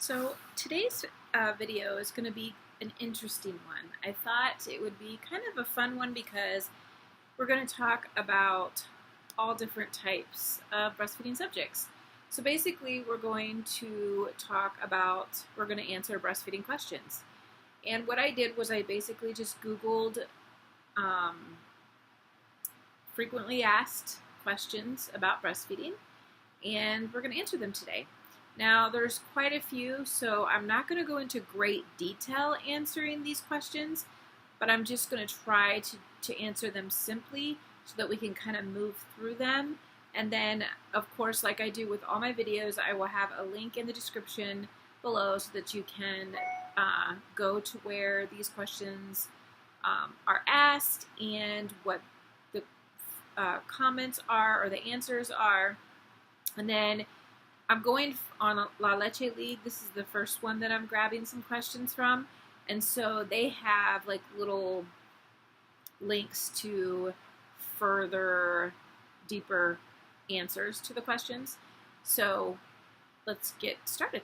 So today's video is going to be an interesting one. I thought it would be kind of a fun one because we're going to talk about all different types of breastfeeding subjects. So basically we're going to answer breastfeeding questions. And what I did was I basically just Googled frequently asked questions about breastfeeding, and we're going to answer them today. Now, there's quite a few, so I'm not going to go into great detail answering these questions, but I'm just going to try to answer them simply so that we can kind of move through them. And then, of course, like I do with all my videos, I will have a link in the description below so that you can go to where these questions are asked and what the comments are or the answers are. And then I'm going on La Leche League. This is the first one that I'm grabbing some questions from. And so they have like little links to further, deeper answers to the questions. So let's get started.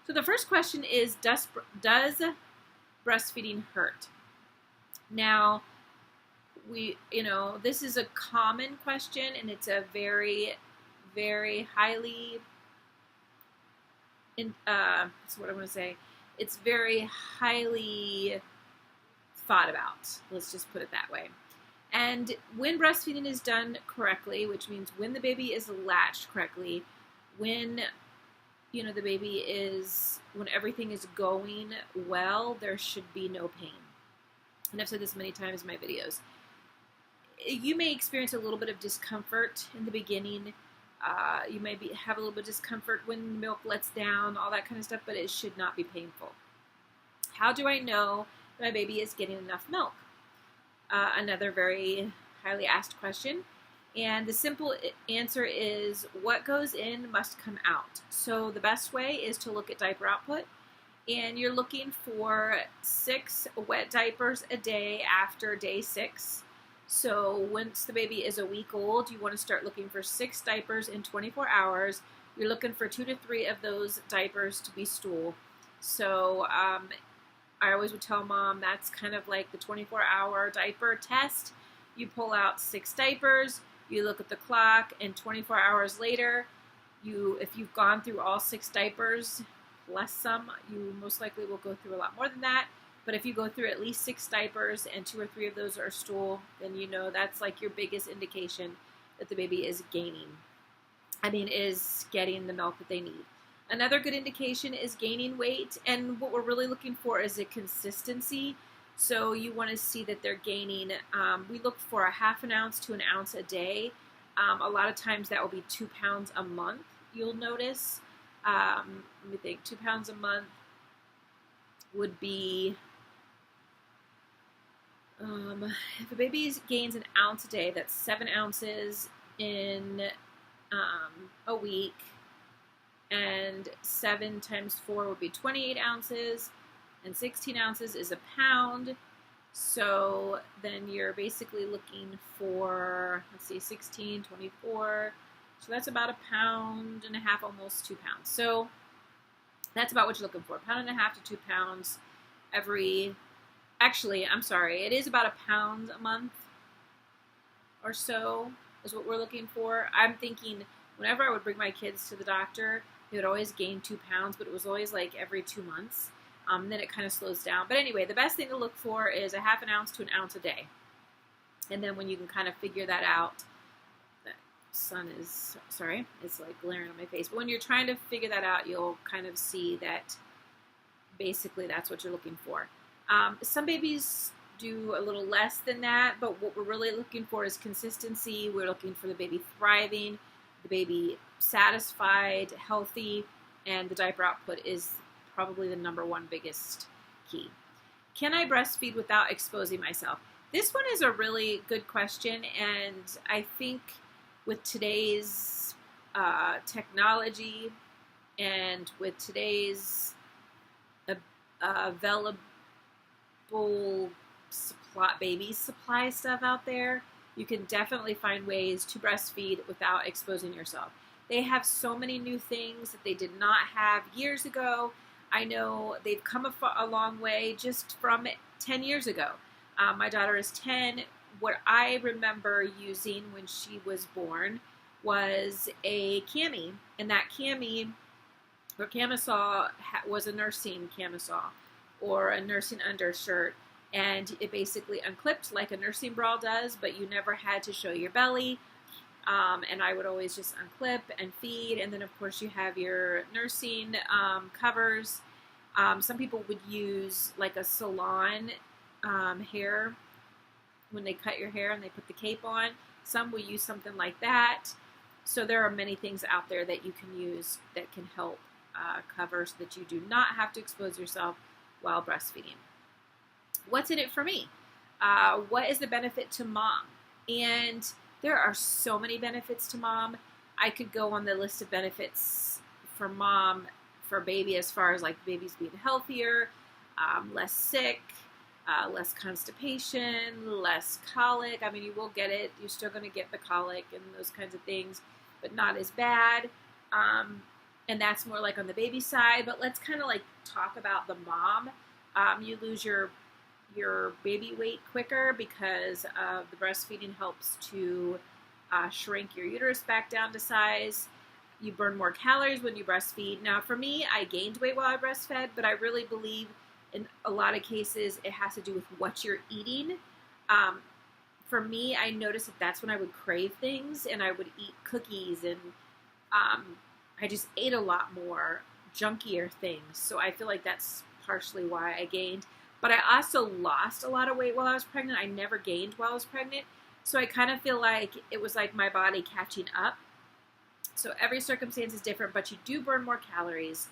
So the first question is, does breastfeeding hurt? Now, this is a common question, and it's a very highly, that's what I want to say. It's very highly thought about. Let's just put it that way. And when breastfeeding is done correctly, which means when the baby is latched correctly, when when everything is going well, there should be no pain. And I've said this many times in my videos. You may experience a little bit of discomfort in the beginning. You may have a little bit of discomfort when milk lets down, all that kind of stuff, but it should not be painful. How do I know that my baby is getting enough milk? Another very highly asked question. And the simple answer is, what goes in must come out. So the best way is to look at diaper output. And you're looking for 6 wet diapers a day after day 6. So once the baby is a week old, you want to start looking for 6 diapers in 24 hours. You're looking for 2 to 3 of those diapers to be stool. So I always would tell mom that's kind of like the 24-hour diaper test. You pull out 6 diapers, you look at the clock, and 24 hours later, if you've gone through all 6 diapers, plus some, you most likely will go through a lot more than that. But if you go through at least 6 diapers and 2 or 3 of those are stool, then you know that's like your biggest indication that the baby is is getting the milk that they need. Another good indication is gaining weight, and what we're really looking for is a consistency. So you want to see that they're gaining, we look for a ½ an ounce to an ounce a day. A lot of times that will be 2 pounds a month, you'll notice. Let me think, 2 pounds a month would be, if a baby gains an ounce a day, that's 7 ounces in a week, and 7 times 4 would be 28 ounces, and 16 ounces is a pound. So then you're basically looking for, 16, 24, so that's about 1.5 pounds, almost 2 pounds. So that's about what you're looking for, 1.5 pounds to 2 pounds it is about 1 pound a month or so is what we're looking for. I'm thinking whenever I would bring my kids to the doctor, they would always gain 2 pounds, but it was always like every 2 months. Then it kind of slows down. But anyway, the best thing to look for is 1/2 an ounce to an ounce a day. And then when you can kind of figure that out, the sun is, sorry, it's like glaring on my face. But when you're trying to figure that out, you'll kind of see that basically that's what you're looking for. Some babies do a little less than that, but what we're really looking for is consistency. We're looking for the baby thriving, the baby satisfied, healthy, and the diaper output is probably the #1 biggest key. Can I breastfeed without exposing myself? This one is a really good question, and I think with today's technology and with today's available baby supply stuff out there, you can definitely find ways to breastfeed without exposing yourself. They have so many new things that they did not have years ago. I know they've come a long way just from 10 years ago. My daughter is 10. What I remember using when she was born was a cami, and that cami or camisole was a nursing camisole or a nursing undershirt, and it basically unclipped like a nursing bra does, but you never had to show your belly. And I would always just unclip and feed, and then of course you have your nursing covers. Some people would use like a salon hair when they cut your hair and they put the cape on. Some will use something like that. So there are many things out there that you can use that can help cover so that you do not have to expose yourself while breastfeeding. What's in it for me? What is the benefit to mom? And there are so many benefits to mom. I could go on the list of benefits for mom, for baby, as far as like babies being healthier, less sick, less constipation, less colic. I mean, you will get it. You're still going to get the colic and those kinds of things, but not as bad. And that's more like on the baby side. But let's kind of like talk about the mom. You lose your baby weight quicker because the breastfeeding helps to shrink your uterus back down to size. You burn more calories when you breastfeed. Now, for me, I gained weight while I breastfed, but I really believe in a lot of cases it has to do with what you're eating. For me, I noticed that that's when I would crave things, and I would eat cookies, and I just ate a lot more junkier things. So I feel like that's partially why I gained. But I also lost a lot of weight while I was pregnant. I never gained while I was pregnant. So I kind of feel like it was like my body catching up. So every circumstance is different, but you do burn more calories.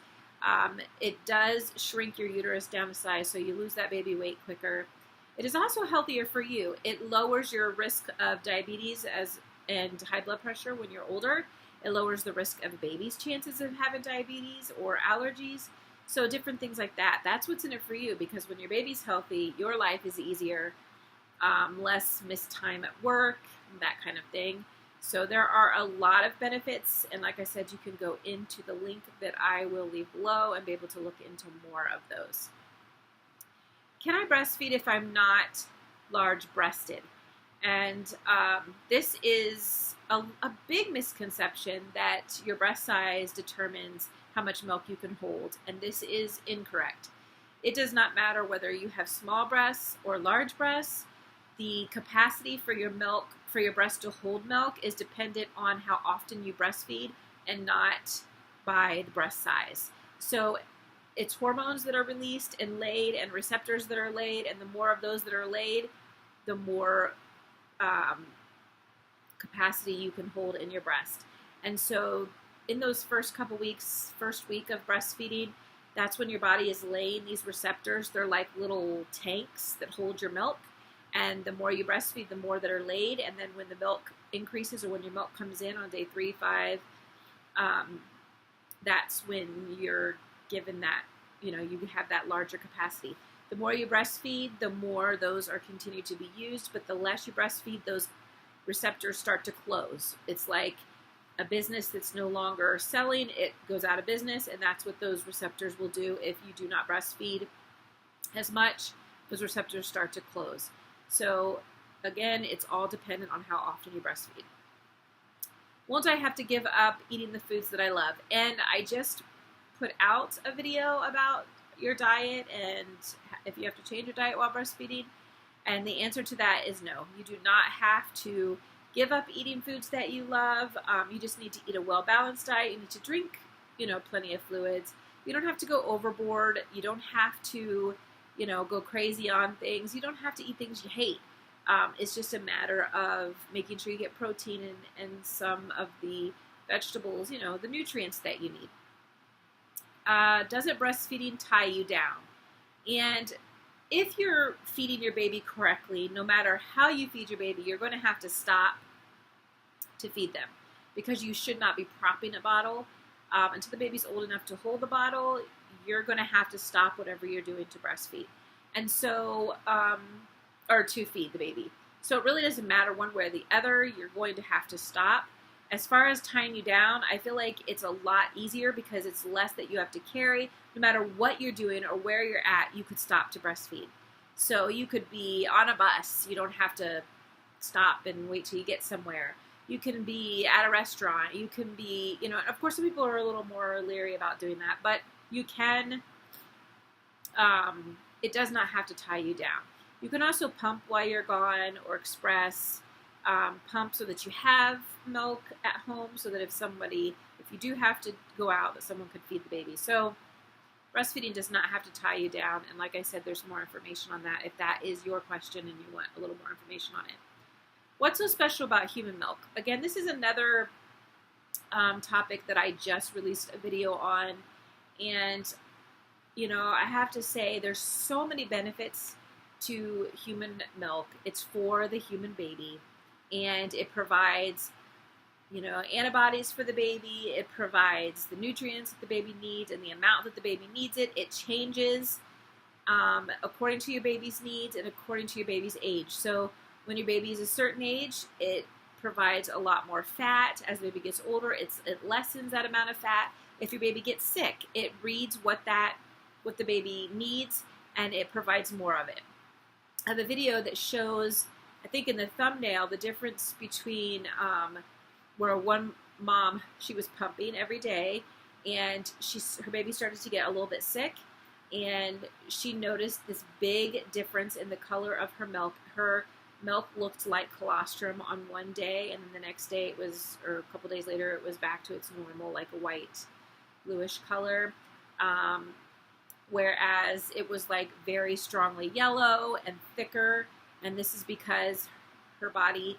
It does shrink your uterus down to size, so you lose that baby weight quicker. It is also healthier for you. It lowers your risk of diabetes and high blood pressure when you're older. It lowers the risk of a baby's chances of having diabetes or allergies. So different things like that. That's what's in it for you, because when your baby's healthy, your life is easier, less missed time at work, that kind of thing. So there are a lot of benefits, and like I said, you can go into the link that I will leave below and be able to look into more of those. Can I breastfeed if I'm not large-breasted? And this is a big misconception that your breast size determines how much milk you can hold, and this is incorrect. It does not matter whether you have small breasts or large breasts. The capacity for your milk, for your breast to hold milk, is dependent on how often you breastfeed and not by the breast size. So it's hormones that are released and laid and receptors that are laid, and the more of those that are laid, the more capacity you can hold in your breast. And so in those first week of breastfeeding, that's when your body is laying these receptors. They're like little tanks that hold your milk. And the more you breastfeed, the more that are laid. And then when the milk increases, or when your milk comes in on day 3, 5, that's when you're given that, you have that larger capacity. The more you breastfeed, the more those are continued to be used. But the less you breastfeed, those receptors start to close. It's like a business that's no longer selling, it goes out of business, and that's what those receptors will do if you do not breastfeed as much. Those receptors start to close. So again, it's all dependent on how often you breastfeed. Won't I have to give up eating the foods that I love? And I just put out a video about your diet and if you have to change your diet while breastfeeding. And the answer to that is no. You do not have to give up eating foods that you love. You just need to eat a well-balanced diet. You need to drink, plenty of fluids. You don't have to go overboard. You don't have to, go crazy on things. You don't have to eat things you hate. It's just a matter of making sure you get protein and some of the vegetables, the nutrients that you need. Doesn't breastfeeding tie you down? And if you're feeding your baby correctly, no matter how you feed your baby, you're going to have to stop to feed them, because you should not be propping a bottle. Until the baby's old enough to hold the bottle, you're going to have to stop whatever you're doing to breastfeed. And so, or to feed the baby. So it really doesn't matter one way or the other, you're going to have to stop. As far as tying you down, I feel like it's a lot easier because it's less that you have to carry. No matter what you're doing or where you're at, you could stop to breastfeed. So you could be on a bus. You don't have to stop and wait till you get somewhere. You can be at a restaurant. You can be, you know, of course some people are a little more leery about doing that, but you can, it does not have to tie you down. You can also pump while you're gone or express, pump so that you have milk at home so that if you do have to go out, that someone could feed the baby. So breastfeeding does not have to tie you down. And like I said, there's more information on that if that is your question and you want a little more information on it. What's so special about human milk? Again, this is another topic that I just released a video on. And, you know, I have to say there's so many benefits to human milk. It's for the human baby. And it provides, you know, antibodies for the baby. It provides the nutrients that the baby needs and the amount that the baby needs it. It changes according to your baby's needs and according to your baby's age. So when your baby is a certain age, it provides a lot more fat. As the baby gets older, it lessens that amount of fat. If your baby gets sick, it reads what the baby needs and it provides more of it. I have a video that shows, I think in the thumbnail, the difference between where one mom, she was pumping every day and her baby started to get a little bit sick and she noticed this big difference in the color of her milk. Her milk looked like colostrum on one day, and then the next day it was, or a couple days later, it was back to its normal, like a white, bluish color. Whereas it was like very strongly yellow and thicker, and this is because her body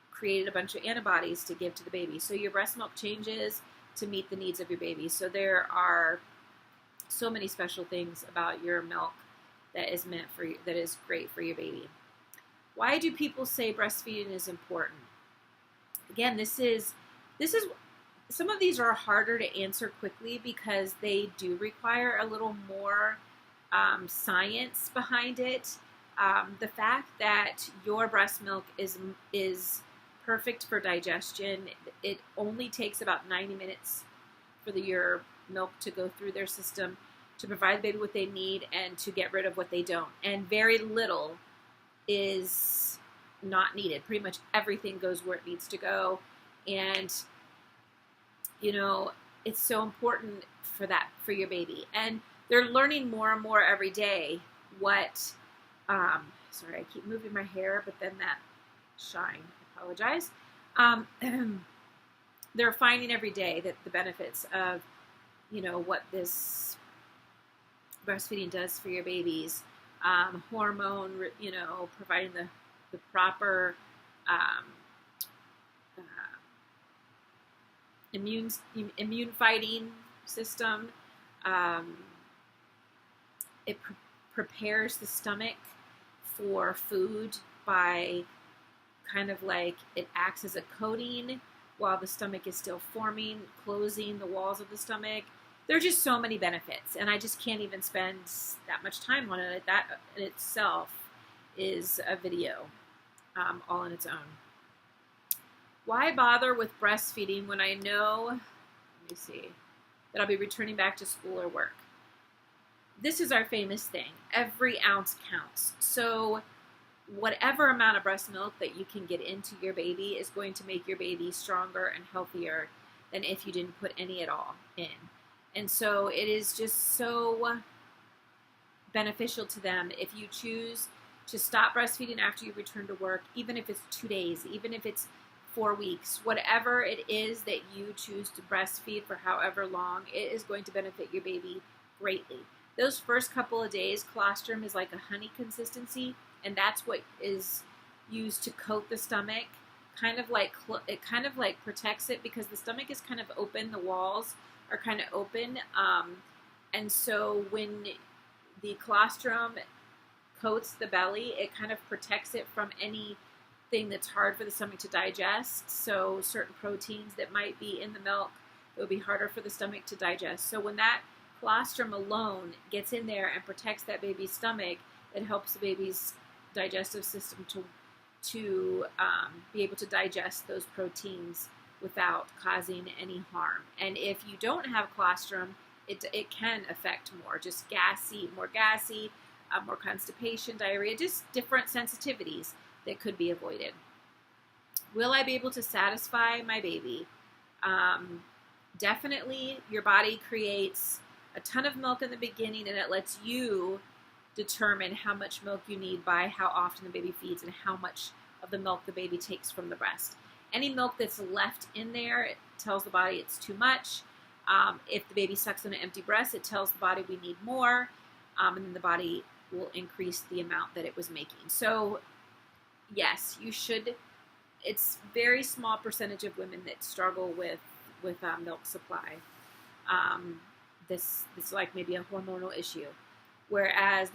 created a bunch of antibodies to give to the baby. So your breast milk changes to meet the needs of your baby. So there are so many special things about your milk that is meant for you, that is great for your baby. Why do people say breastfeeding is important? Again, this is some of these are harder to answer quickly because they do require a little more science behind it. The fact that your breast milk is perfect for digestion. It only takes about 90 minutes for your milk to go through their system to provide the baby what they need and to get rid of what they don't. And very little is not needed. Pretty much everything goes where it needs to go. And, you know, it's so important for your baby. And they're learning more and more every day what, sorry, I keep moving my hair, but then that shine, I apologize. They're finding every day that the benefits of, you know, what this breastfeeding does for your babies. Hormone, you know, providing the proper immune fighting system. It prepares the stomach for food by kind of like it acts as a coating while the stomach is still forming, closing the walls of the stomach. There are just so many benefits, and I just can't even spend that much time on it. That in itself is a video all on its own. Why bother with breastfeeding when I know, let me see, that I'll be returning back to school or work? This is our famous thing. Every ounce counts. So whatever amount of breast milk that you can get into your baby is going to make your baby stronger and healthier than if you didn't put any at all in. And so it is just so beneficial to them if you choose to stop breastfeeding after you return to work, even if it's 2 days, even if it's 4 weeks, whatever it is that you choose to breastfeed for however long, it is going to benefit your baby greatly. Those first couple of days, colostrum is like a honey consistency, and that's what is used to coat the stomach. It kind of like protects it because the stomach is kind of open, the walls are kind of open, and so when the colostrum coats the belly, it kind of protects it from anything that's hard for the stomach to digest. So certain proteins that might be in the milk, it would be harder for the stomach to digest. So when that colostrum alone gets in there and protects that baby's stomach, it helps the baby's digestive system to be able to digest those proteins without causing any harm. And if you don't have colostrum, it can affect more, just more gassy, more constipation, diarrhea, just different sensitivities that could be avoided. Will I be able to satisfy my baby? Definitely. Your body creates a ton of milk in the beginning, and it lets you determine how much milk you need by how often the baby feeds and how much of the milk the baby takes from the breast. Any milk that's left in there, it tells the body it's too much. If the baby sucks on an empty breast, it tells the body we need more, and then the body will increase the amount that it was making. So yes, you should. It's very small percentage of women that struggle with milk supply. This is like maybe a hormonal issue. Whereas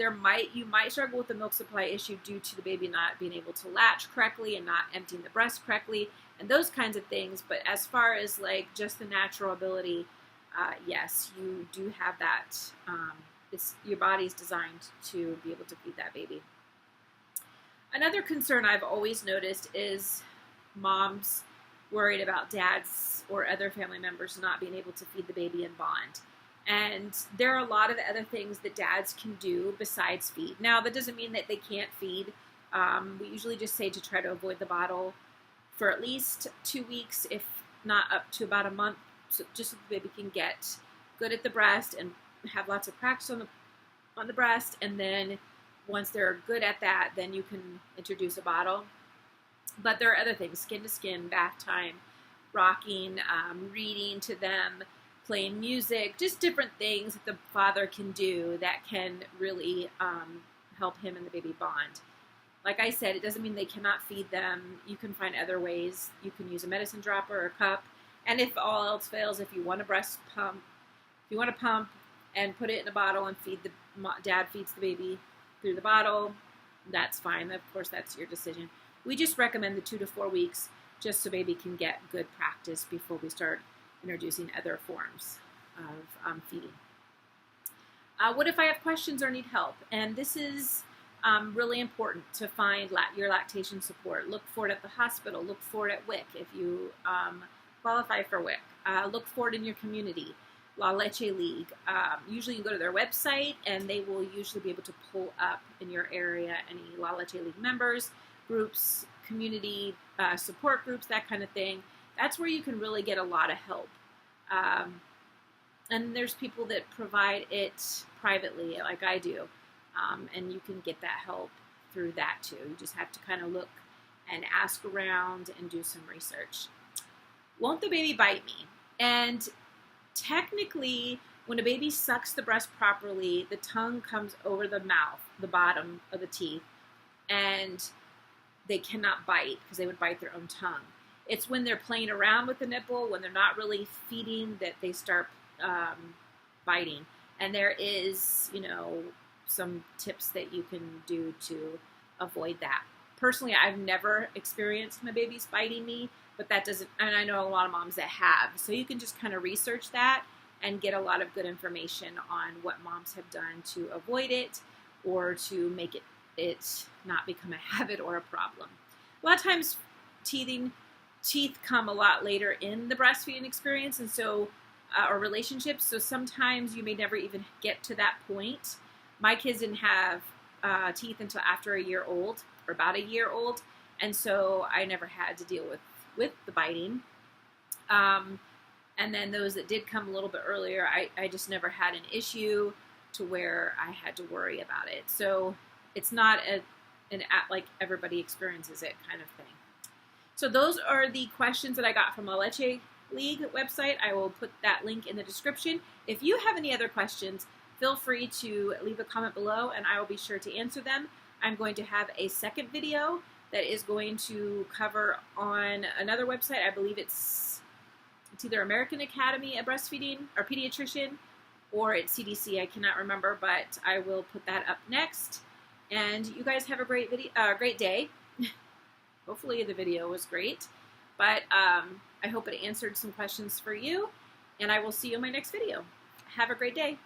you might struggle with the milk supply issue due to the baby not being able to latch correctly and not emptying the breast correctly and those kinds of things. But as far as like just the natural ability, yes, you do have that. Your body's designed to be able to feed that baby. Another concern I've always noticed is moms worried about dads or other family members not being able to feed the baby and bond. And there are a lot of other things that dads can do besides feed. Now, that doesn't mean that they can't feed. We usually just say to try to avoid the bottle for at least 2 weeks, if not up to about a month, so just so the baby can get good at the breast and have lots of practice on the breast. And then once they're good at that, then you can introduce a bottle. But there are other things: skin to skin, bath time, rocking, reading to them, playing music, just different things that the father can do that can really help him and the baby bond. Like I said, it doesn't mean they cannot feed them. You can find other ways. You can use a medicine dropper or a cup. And if all else fails, if you want a breast pump, if you want to pump and put it in a bottle and dad feeds the baby through the bottle, that's fine. Of course, that's your decision. We just recommend the 2 to 4 weeks just so baby can get good practice before we start introducing other forms of feeding. What if I have questions or need help? And this is really important to find your lactation support. Look for it at the hospital. Look for it at WIC if you qualify for WIC. Look for it in your community. La Leche League. Usually you can go to their website and they will usually be able to pull up in your area any La Leche League members, groups, community support groups, that kind of thing. That's where you can really get a lot of help. And there's people that provide it privately, like I do. And you can get that help through that too. You just have to kind of look and ask around and do some research. Won't the baby bite me? And technically, when a baby sucks the breast properly, the tongue comes over the mouth, the bottom of the teeth, and they cannot bite because they would bite their own tongue. It's when they're playing around with the nipple, when they're not really feeding, that they start biting. And there is, some tips that you can do to avoid that. Personally, I've never experienced my babies biting me, but that doesn't, and I know a lot of moms that have. So you can just kind of research that and get a lot of good information on what moms have done to avoid it or to make it not become a habit or a problem. A lot of times teeth come a lot later in the breastfeeding experience, and so or relationships, so sometimes you may never even get to that point. My kids didn't have teeth until after a year old, or about a year old, and so I never had to deal with the biting. And then those that did come a little bit earlier, I just never had an issue to where I had to worry about it. So it's not like everybody experiences it kind of thing. So those are the questions that I got from La Leche League website. I will put that link in the description. If you have any other questions, feel free to leave a comment below and I will be sure to answer them. I'm going to have a second video that is going to cover on another website. I believe it's either American Academy of Breastfeeding or Pediatrician, or it's CDC. I cannot remember, but I will put that up next. And you guys have a great day. Hopefully the video was great, but I hope it answered some questions for you, and I will see you in my next video. Have a great day.